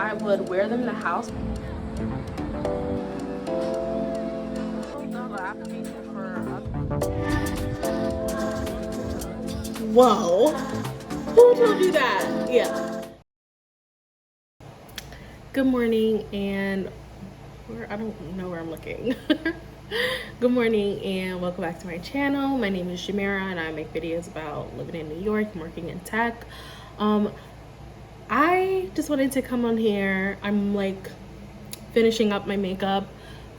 I would wear them in the house. Whoa. Who told you that? Yeah. Good morning, and I don't know where I'm looking. Good morning, and welcome back to my channel. My name is Jamera, and I make videos about living in New York and working in tech. I just wanted to come on here. I'm like finishing up my makeup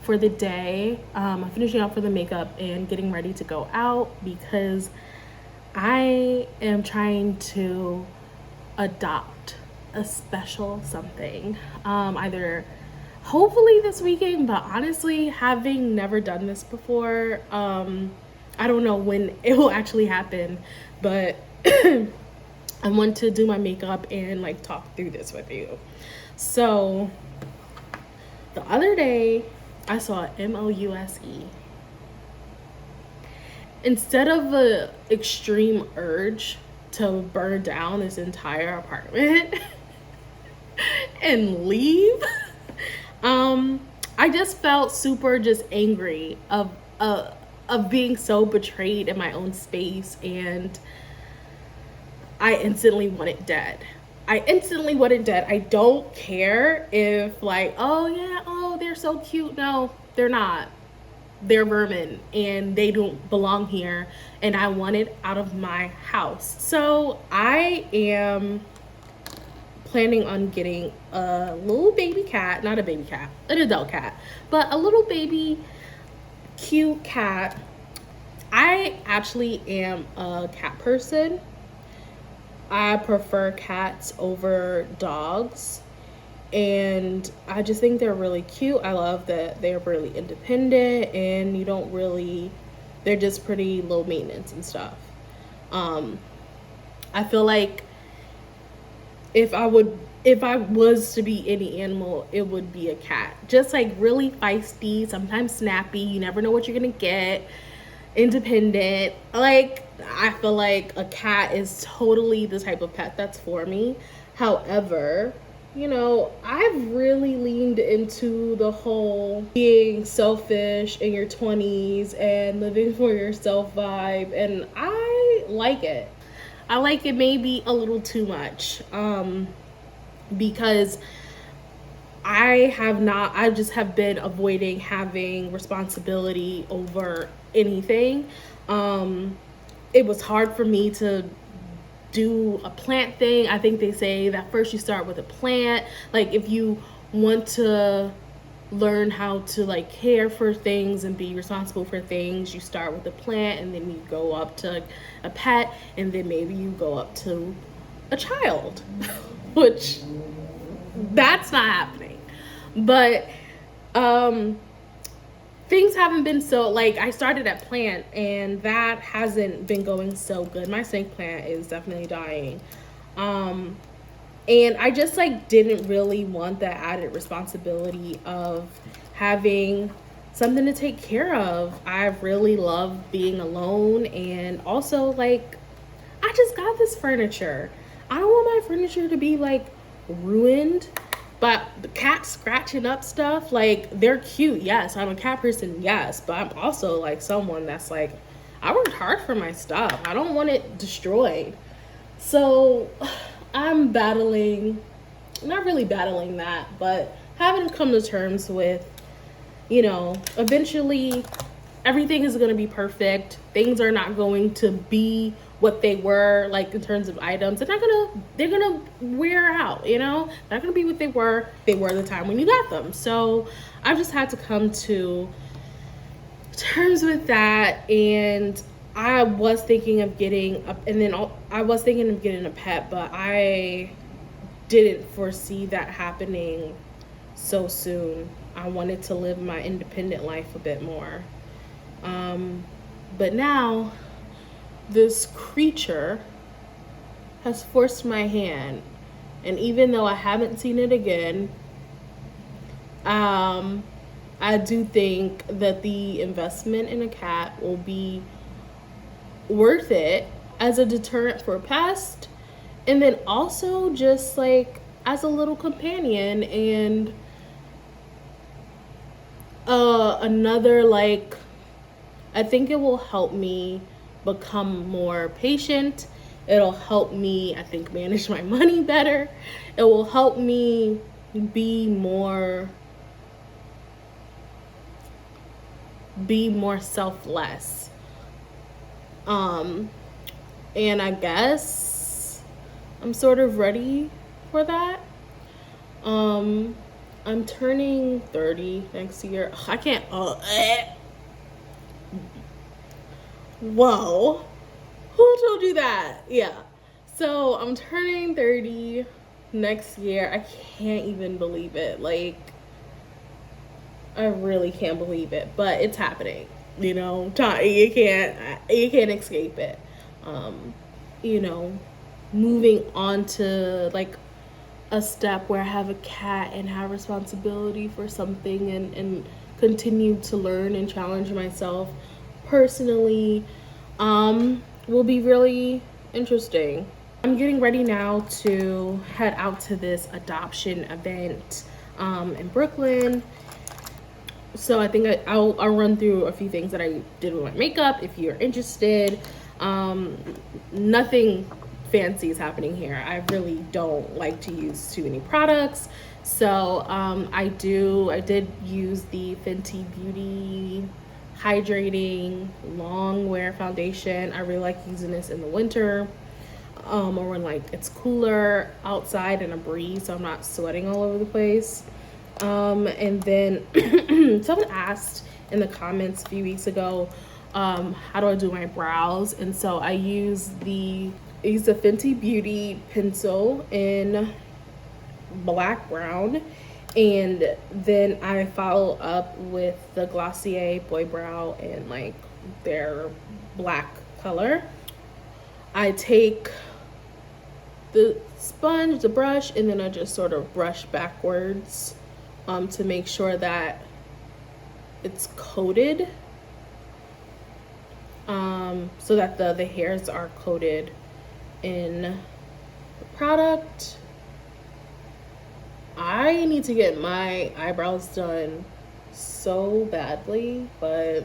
for the day. I'm finishing up for the makeup and getting ready to go out because I am trying to adopt a special something. Either hopefully this weekend, but honestly, having never done this before, I don't know when it will actually happen, but I want to do my makeup and like talk through this with you. So the other day I saw MOUSE. Instead of an extreme urge to burn down this entire apartment and leave, I just felt super just angry of being so betrayed in my own space, and I instantly want it dead. I don't care if like, oh yeah, oh they're so cute. No, they're not. They're vermin and they don't belong here, and I want it out of my house. So I am planning on getting a little baby cat, not a baby cat, an adult cat, but a little baby cute cat. I actually am a cat person. I prefer cats over dogs, and I just think they're really cute. I love that they're really independent, and they're just pretty low maintenance and stuff. I feel like if I was to be any animal, it would be a cat. Just like really feisty, sometimes snappy, you never know what you're gonna get, independent. Like, I feel like a cat is totally the type of pet that's for me. However, I've really leaned into the whole being selfish in your 20s and living for yourself vibe, and I like it. I like it maybe a little too much, because I just have been avoiding having responsibility over anything. It was hard for me to do a plant thing. I think they say that first you start with a plant. Like, if you want to learn how to like care for things and be responsible for things, you start with a plant, and then you go up to a pet, and then maybe you go up to a child, which that's not happening. But things haven't been so, like, I started at plant, and that hasn't been going so good. My snake plant is definitely dying. And I just like didn't really want the added responsibility of having something to take care of. I really love being alone, and also like I just got this furniture. I don't want my furniture to be like ruined, but the cat scratching up stuff, like, they're cute, yes. I'm a cat person, yes, but I'm also like someone that's like, I worked hard for my stuff. I don't want it destroyed. So I'm battling, not really battling that, but having to come to terms with, eventually everything is going to be perfect. Things are not going to be what they were, like, in terms of items. They're gonna wear out, not gonna be what they were the time when you got them. So I've just had to come to terms with that. And I was thinking of getting a pet, but I didn't foresee that happening so soon. I wanted to live my independent life a bit more. But now this creature has forced my hand, and even though I haven't seen it again, I do think that the investment in a cat will be worth it as a deterrent for pests. And then also just like, as a little companion. And another, like, I think it will help me become more patient. It'll help me, I think, manage my money better. It will help me be more selfless. And I guess I'm sort of ready for that. I'm turning 30 next year. I can't. Whoa. Who told you that? Yeah. So I'm turning 30 next year. I can't even believe it. Like, I really can't believe it, but it's happening. You know, you can't escape it. You know, moving on to like a step where I have a cat and have responsibility for something, and continue to learn and challenge myself personally, will be really interesting. I'm getting ready now to head out to this adoption event in Brooklyn. So I think I'll run through a few things that I did with my makeup if you're interested. Nothing fancy is happening here. I really don't like to use too many products. So I did use the Fenty Beauty Hydrating Long Wear Foundation. I really like using this in the winter. Or when like it's cooler outside and a breeze, so I'm not sweating all over the place. And then someone asked in the comments a few weeks ago, how do I do my brows? And so I use the Fenty Beauty pencil in black brown, and then I follow up with the Glossier Boy Brow in like their black color. I take the sponge, the brush, and then I just sort of brush backwards to make sure that it's coated, so that the hairs are coated in the product. I need to get my eyebrows done so badly, but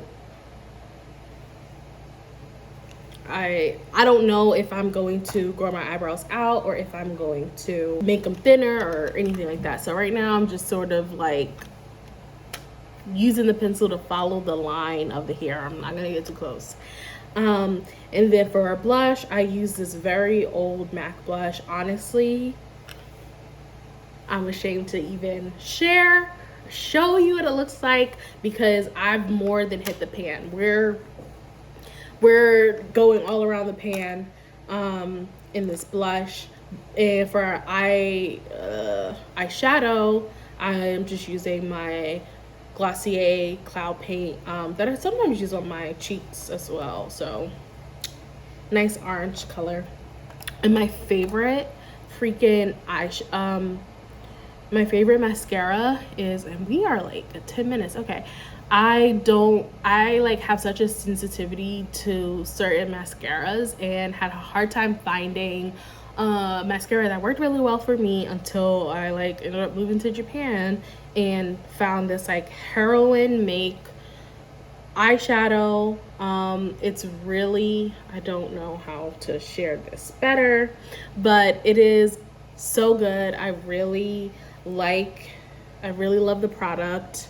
I don't know if I'm going to grow my eyebrows out or if I'm going to make them thinner or anything like that. So right now I'm just sort of like using the pencil to follow the line of the hair. I'm not gonna get too close. And then for a blush, I use this very old MAC blush. Honestly, I'm ashamed to even show you what it looks like, because I've more than hit the pan. We're going all around the pan in this blush. And for our eyeshadow, I'm just using my Glossier Cloud Paint that I sometimes use on my cheeks as well. So nice orange color. And my favorite my favorite mascara is, and we are like at 10 minutes. Okay. I like have such a sensitivity to certain mascaras, and had a hard time finding mascara that worked really well for me until I like ended up moving to Japan and found this like heroin make eyeshadow. It's really, I don't know how to share this better, but it is so good. I really love the product.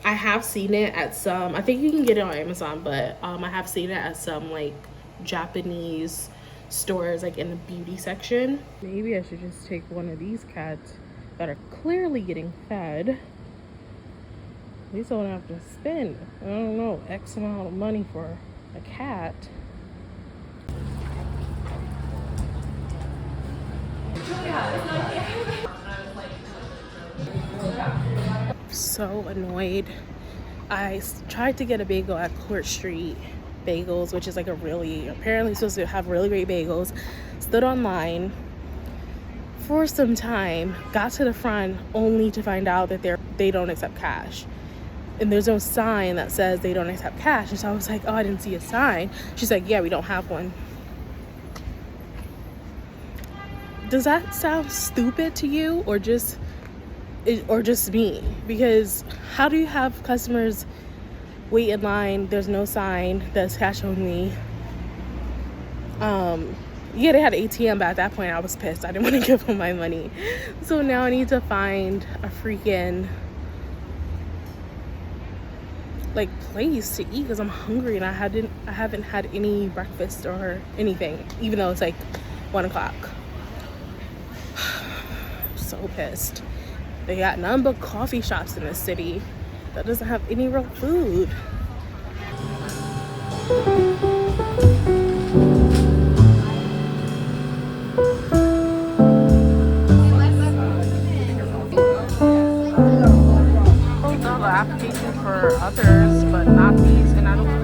I have seen it at some, I think you can get it on Amazon, but I have seen it at some like Japanese stores, like in the beauty section. Maybe I should just take one of these cats that are clearly getting fed. At least I won't have to spend, I don't know, X amount of money for a cat. So annoyed. I tried to get a bagel at Court Street Bagels, which is like apparently supposed to have really great bagels. Stood online for some time, got to the front only to find out that they don't accept cash. And there's no sign that says they don't accept cash. And so I was like, oh, I didn't see a sign. She's like, yeah, we don't have one. Does that sound stupid to you, or just me? Because how do you have customers wait in line, there's no sign that's cash only? Yeah, they had an ATM, but at that point I was pissed. I didn't want to give them my money. So now I need to find a freaking like place to eat because I'm hungry and I haven't had any breakfast or anything, even though it's like 1 o'clock. I'm so pissed. They got none but coffee shops in this city that doesn't have any real food. The application for others, but not these, and I don't.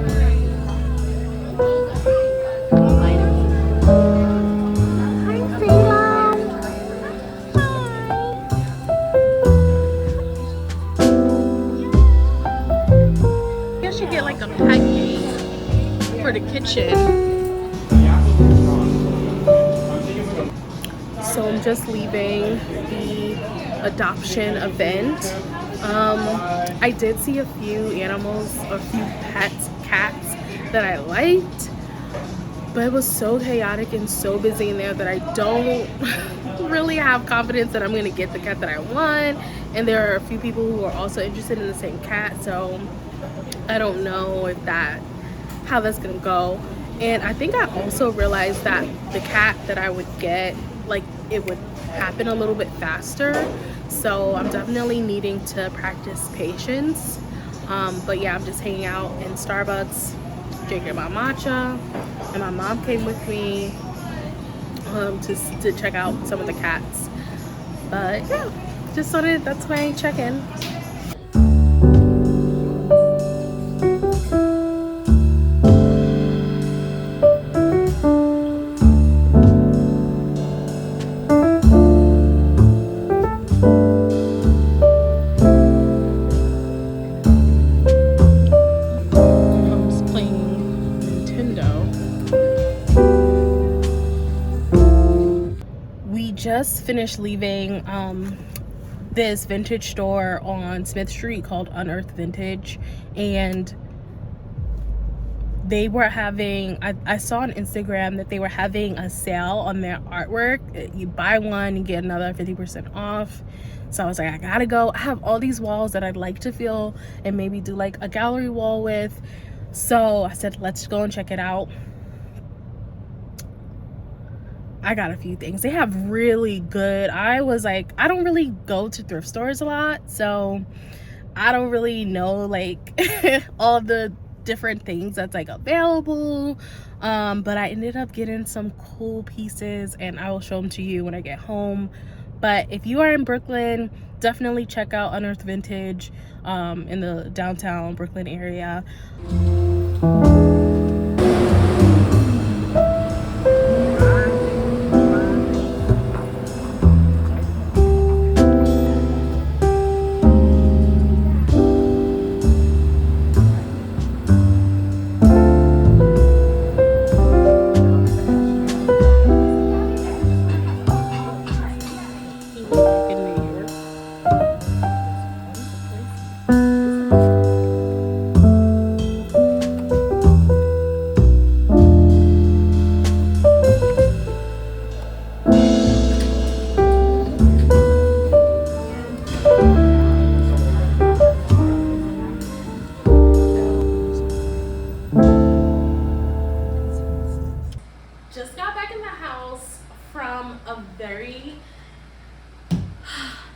I should get like a package for the kitchen. So I'm just leaving the adoption event. I did see a few animals, a few cats that I liked, but it was so chaotic and so busy in there that I don't really have confidence that I'm gonna get the cat that I want. And there are a few people who are also interested in the same cat, so I don't know how that's gonna go. And I think I also realized that the cat that I would get, like, it would happen a little bit faster. So I'm definitely needing to practice patience. But yeah, I'm just hanging out in Starbucks, drinking my matcha, and my mom came with me to check out some of the cats. But yeah, that's my check-in. Just finished leaving this vintage store on Smith Street called Unearthed Vintage, and they were having, I saw on Instagram that they were having a sale on their artwork. You buy one and get another 50% off. So I was like, I gotta go. I have all these walls that I'd like to fill and maybe do like a gallery wall with. So I said, let's go and check it out. I got a few things. They have really good, I was like, I don't really go to thrift stores a lot, so I don't really know like all the different things that's like available, but I ended up getting some cool pieces and I will show them to you when I get home. But if you are in Brooklyn, definitely check out Unearthed Vintage in the downtown Brooklyn area.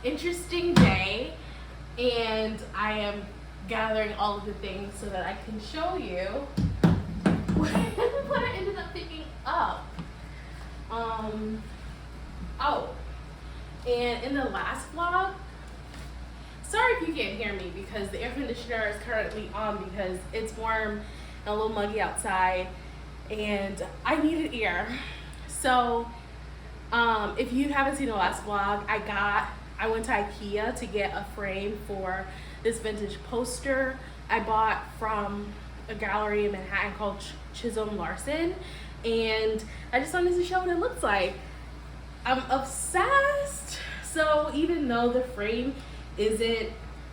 Interesting day, and I am gathering all of the things so that I can show you what I ended up picking up. Oh, and in the last vlog, sorry if you can't hear me because the air conditioner is currently on because it's warm and a little muggy outside and I needed air. So if you haven't seen the last vlog, I went to IKEA to get a frame for this vintage poster I bought from a gallery in Manhattan called Chisholm Larson, and I just wanted to show what it looks like. I'm obsessed. So even though the frame isn't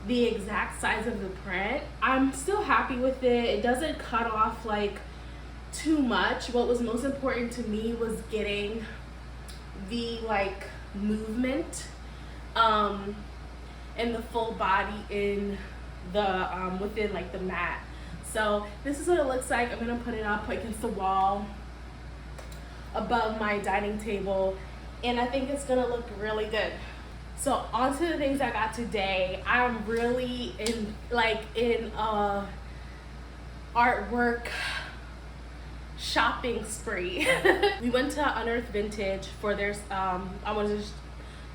the exact size of the print, I'm still happy with it. It doesn't cut off like too much. What was most important to me was getting the like movement and the full body in the within like the mat. So this is what it looks like. I'm gonna put it up against the wall above my dining table, and I think it's gonna look really good. So on to the things I got today. I'm really in artwork shopping spree. We went to Unearthed Vintage for their I wanted to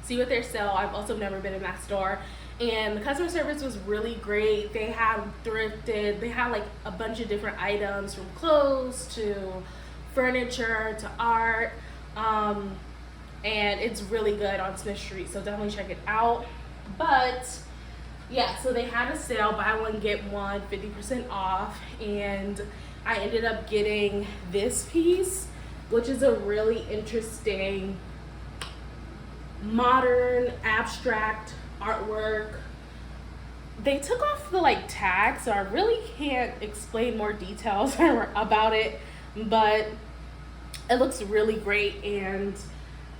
see what they sell. I've also never been in that store, and the customer service was really great. They had thrifted, they had like a bunch of different items, from clothes to furniture to art, and it's really good on Smith Street, so definitely check it out. But yeah, so they had a sale, buy one get one, 50% off, and I ended up getting this piece, which is a really interesting modern abstract artwork. They took off the like tag, so I really can't explain more details about it, but it looks really great, and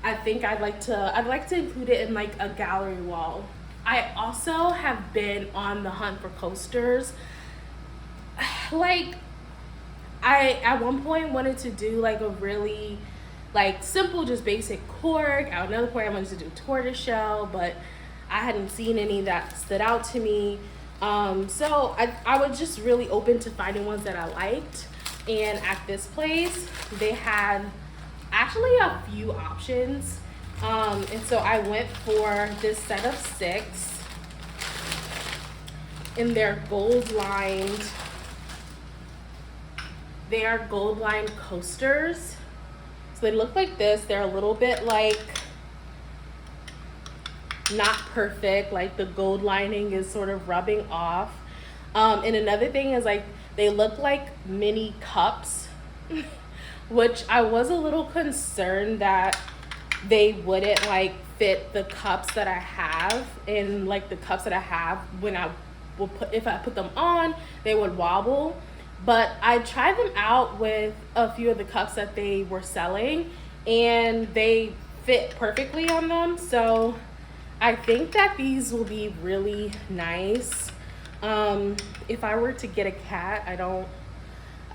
I think I'd like to include it in like a gallery wall. I also have been on the hunt for coasters. Like, I at one point wanted to do like a really like simple, just basic cork. At another point I wanted to do tortoiseshell, but I hadn't seen any that stood out to me. So I was just really open to finding ones that I liked. And at this place, they had actually a few options. And so I went for this set of 6 in their gold lined. They are gold lined coasters. So they look like this. They're a little bit like not perfect, like the gold lining is sort of rubbing off. And another thing is like they look like mini cups, which I was a little concerned that they wouldn't like fit the cups that I have, and like the cups that I have, when I will put, if I put them on, they would wobble. But I tried them out with a few of the cups that they were selling, and they fit perfectly on them. So I think that these will be really nice. If I were to get a cat,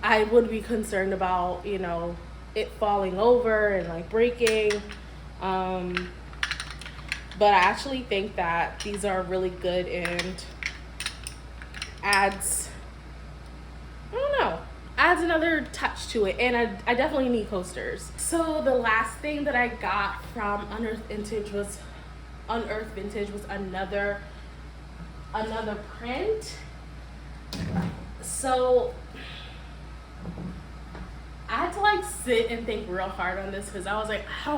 I would be concerned about, you know, it falling over and like breaking. But I actually think that these are really good and adds another touch to it, and I definitely need coasters. So the last thing that I got from Unearthed Vintage was another print. So I had to like sit and think real hard on this, because I was like, I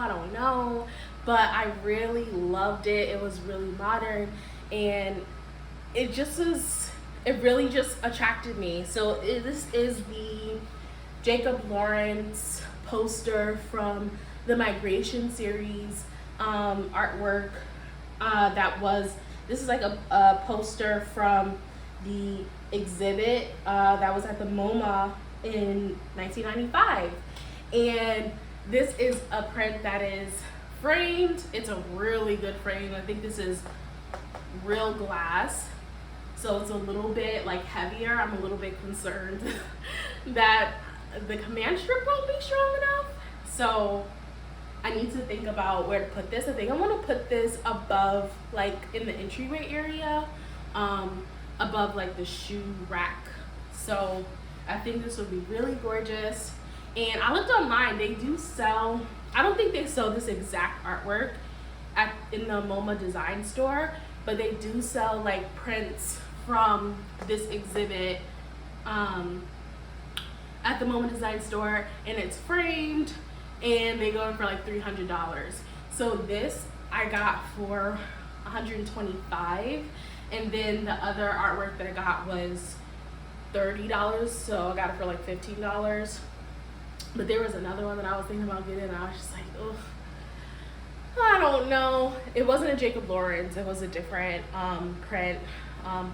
don't know, but I really loved it. It was really modern, and it really just attracted me. So this is the Jacob Lawrence poster from the Migration series artwork. This is like a poster from the exhibit that was at the MoMA in 1995. And this is a print that is framed. It's a really good frame. I think this is real glass, so it's a little bit like heavier. I'm a little bit concerned that the command strip won't be strong enough. So I need to think about where to put this. I think I'm gonna put this above, like in the entryway area, above like the shoe rack. So I think this would be really gorgeous. And I looked online, they do sell, I don't think they sell this exact artwork in the MoMA design store, but they do sell like prints from this exhibit at the MoMA design store, and it's framed, and they go in for like $300. So this I got for $125, and then the other artwork that I got was $30, so I got it for like $15. But there was another one that I was thinking about getting, and I was just like, ugh. don't know, it wasn't a Jacob Lawrence, it was a different print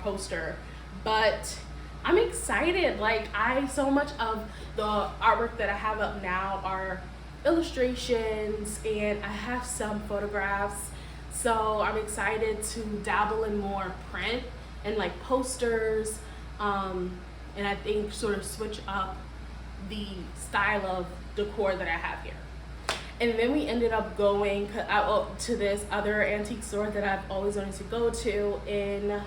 poster, but I'm excited. Like, so much of the artwork that I have up now are illustrations, and I have some photographs, so I'm excited to dabble in more print and like posters, and I think sort of switch up the style of decor that I have here. And then we ended up going out to this other antique store that I've always wanted to go to in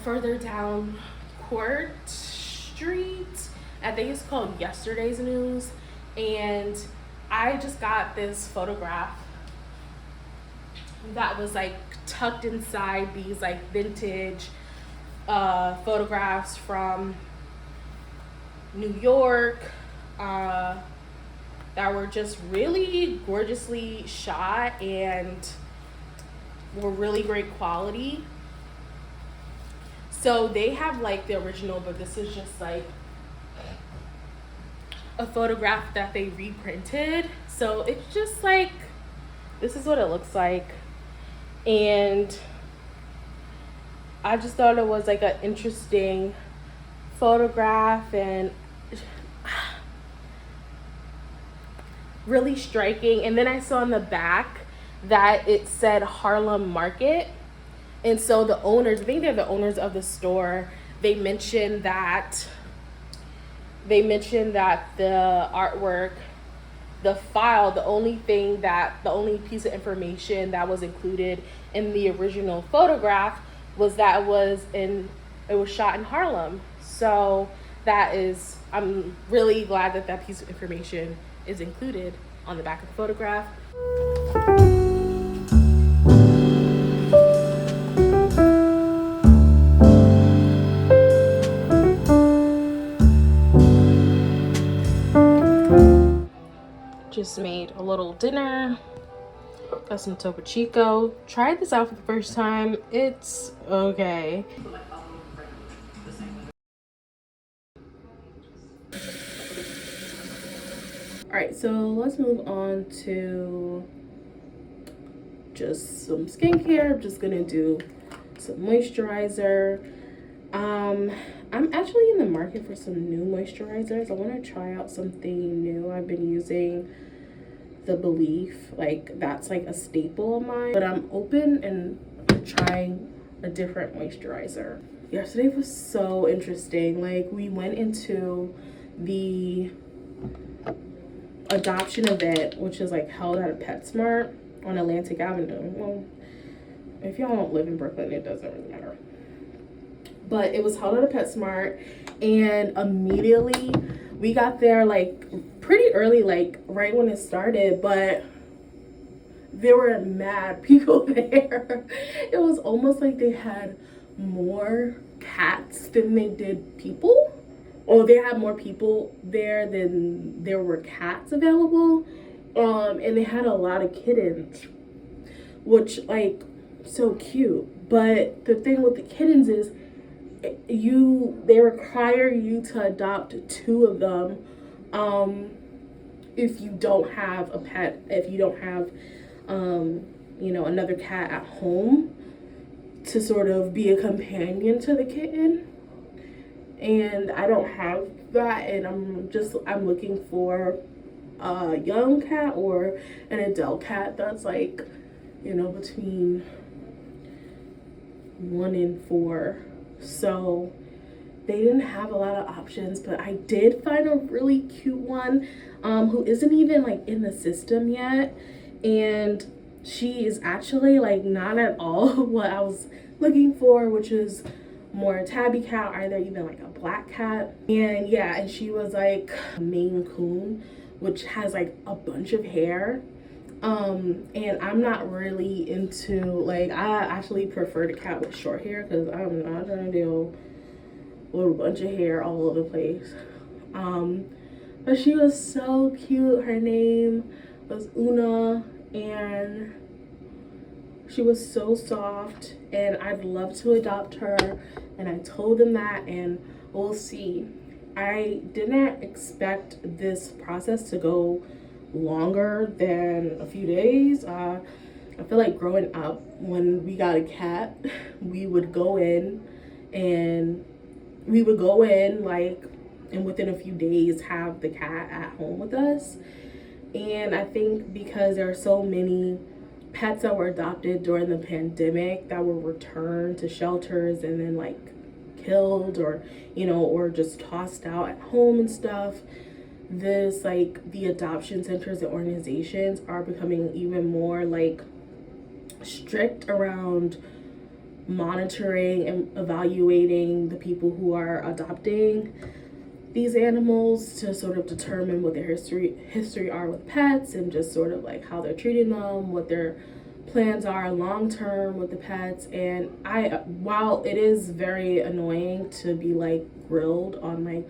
further down Court Street. I think it's called Yesterday's News. And I just got this photograph that was like tucked inside these like vintage photographs from New York, that were just really gorgeously shot and were really great quality. So they have like the original, but this is just like a photograph that they reprinted. So it's just like, this is what it looks like. And I just thought it was like an interesting photograph and really striking. And then I saw in the back that it said Harlem Market, and so the owners, I think they're the owners of the store, they mentioned that the artwork, the file, the only piece of information that was included in the original photograph was that it was shot in Harlem. So I'm really glad that piece of information is included on the back of the photograph. Just made a little dinner. Got some Topo Chico. Tried this out for the first time. It's okay. Alright, so let's move on to just some skincare. I'm just gonna do some moisturizer. I'm actually in the market for some new moisturizers. I want to try out something new. I've been using the Belief, like that's like a staple of mine, but I'm open and trying a different moisturizer. Yesterday was so interesting. Like, we went into the adoption event, which is like held at a PetSmart on Atlantic Avenue. Well, if y'all don't live in Brooklyn, it doesn't really matter. But it was held at a PetSmart, and immediately we got there like pretty early, like right when it started, but there were mad people there. It was almost like they had more cats than they did people. Or they had more people there than there were cats available. And they had a lot of kittens, which, like, so cute. But the thing with the kittens is they require you to adopt 2 of them if you don't have a pet, if you don't have another cat at home to sort of be a companion to the kitten. And I don't have that, and I'm looking for a young cat or an adult cat that's like, between 1 and 4. So they didn't have a lot of options, but I did find a really cute one who isn't even like in the system yet, and she is actually like not at all what I was looking for, which is more a tabby cat, either even like a black cat. And yeah, and she was like a Maine Coon, which has like a bunch of hair. And I'm not really into, like, I actually prefer the cat with short hair because I'm not trying to deal with a bunch of hair all over the place. But she was so cute. Her name was Una, and she was so soft, and I'd love to adopt her, and I told them that, and we'll see. I did not expect this process to go longer than a few days. I feel like growing up, when we got a cat, we would go in and like, and within a few days have the cat at home with us. And I think because there are so many pets that were adopted during the pandemic that were returned to shelters and then like killed, or or just tossed out at home and stuff, this like the adoption centers and organizations are becoming even more like strict around monitoring and evaluating the people who are adopting these animals to sort of determine what their history are with pets, and just sort of like how they're treating them, what their plans are long term with the pets. And while it is very annoying to be like grilled on like,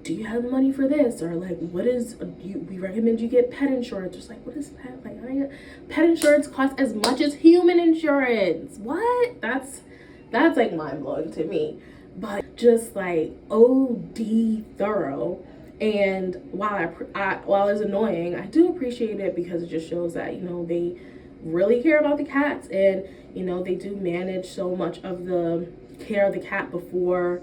do you have the money for this, or like, what is we recommend you get pet insurance. Just like, what is pet, like, pet insurance costs as much as human insurance? What? That's like mind-blowing to me. But just like OD thorough. And while it's annoying, I do appreciate it because it just shows that they really care about the cats, and they do manage so much of the care of the cat before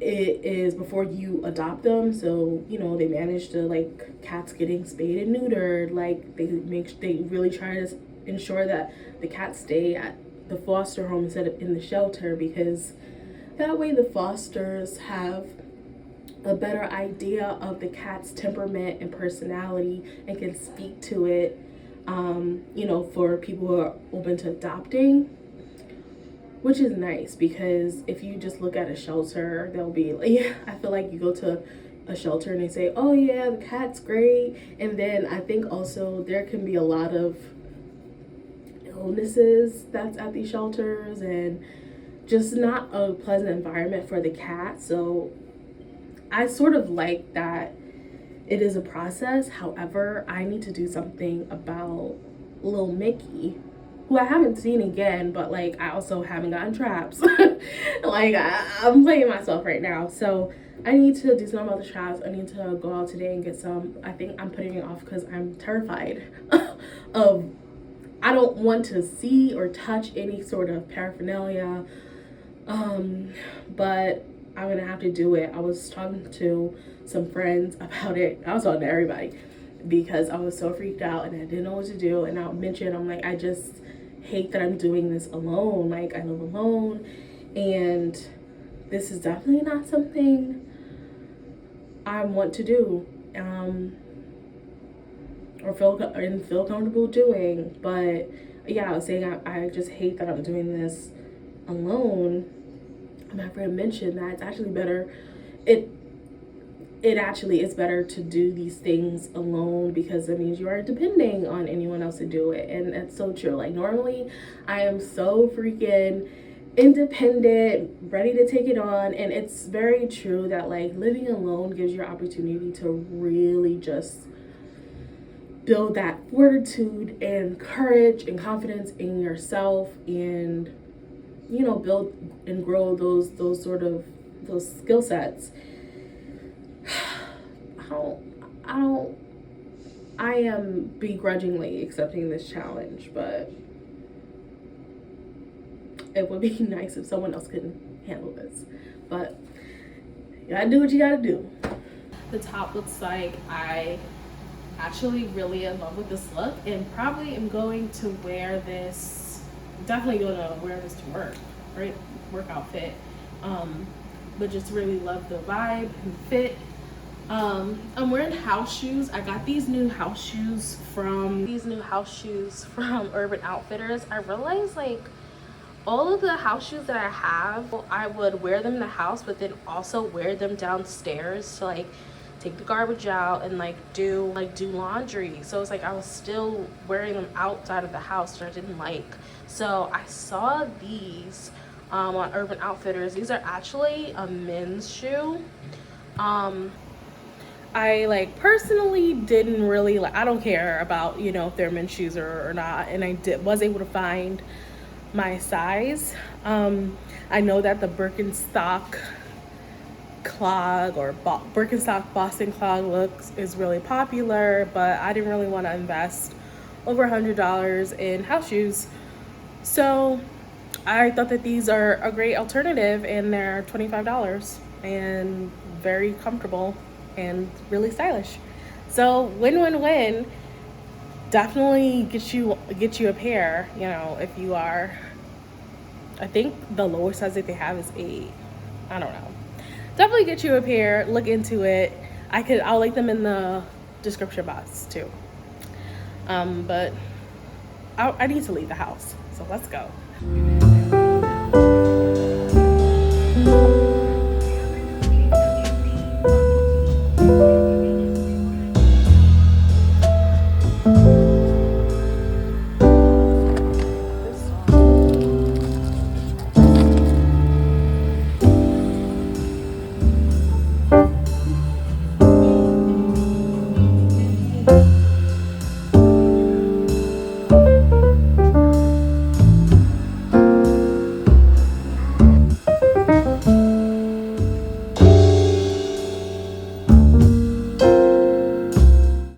you adopt them. So they manage to, like, cats getting spayed and neutered, like they really try to ensure that the cats stay at the foster home instead of in the shelter, because that way the fosters have a better idea of the cat's temperament and personality and can speak to it, for people who are open to adopting, which is nice. Because if you just look at a shelter, they'll be like, I feel like you go to a shelter and they say, oh yeah, the cat's great, and then I think also there can be a lot of illnesses that's at these shelters, and just not a pleasant environment for the cat. So I sort of like that it is a process. However, I need to do something about little Mickey, who I haven't seen again, but like I also haven't gotten traps. Like I'm playing myself right now. So I need to do something about the traps. I need to go out today and get some. I think I'm putting it off because I'm terrified of, I don't want to see or touch any sort of paraphernalia. But I'm gonna have to do it. I was talking to some friends about it. I was talking to everybody because I was so freaked out and I didn't know what to do. And I mentioned, I'm like, I just hate that I'm doing this alone. Like, I live alone, and this is definitely not something I want to do, or feel comfortable doing. But yeah, I was saying I just hate that I'm doing this alone. My friend mentioned that it's actually better. It actually is better to do these things alone, because it means you aren't depending on anyone else to do it. And that's so true. Like, normally I am so freaking independent, ready to take it on, and it's very true that like living alone gives you an opportunity to really just build that fortitude and courage and confidence in yourself, and build and grow those skill sets. I am begrudgingly accepting this challenge, but it would be nice if someone else could handle this. But you gotta do what you gotta do. The top looks like I actually really in love with this look, and probably am going to wear this, definitely gonna wear this to work, right? Work outfit. But just really love the vibe and fit. I'm wearing house shoes. I got these new house shoes from Urban Outfitters. I realized like all of the house shoes that I have, I would wear them in the house, but then also wear them downstairs to like take the garbage out and like do laundry. So it's like I was still wearing them outside of the house, which I didn't like. So I saw these on Urban Outfitters. These are actually a men's shoe. I like personally didn't really I don't care about if they're men's shoes or not, and I was able to find my size. I know that the Birkenstock clog or Birkenstock Boston clog look is really popular, but I didn't really want to invest over $100 in house shoes. So I thought that these are a great alternative, and they're $25 and very comfortable and really stylish. So win-win-win. Definitely get you a pair. You know, if you are, I think the lowest size that they have is 8. I don't know. Definitely get you a pair. Look into it. I'll link them in the description box too. But I need to leave the house, so let's go.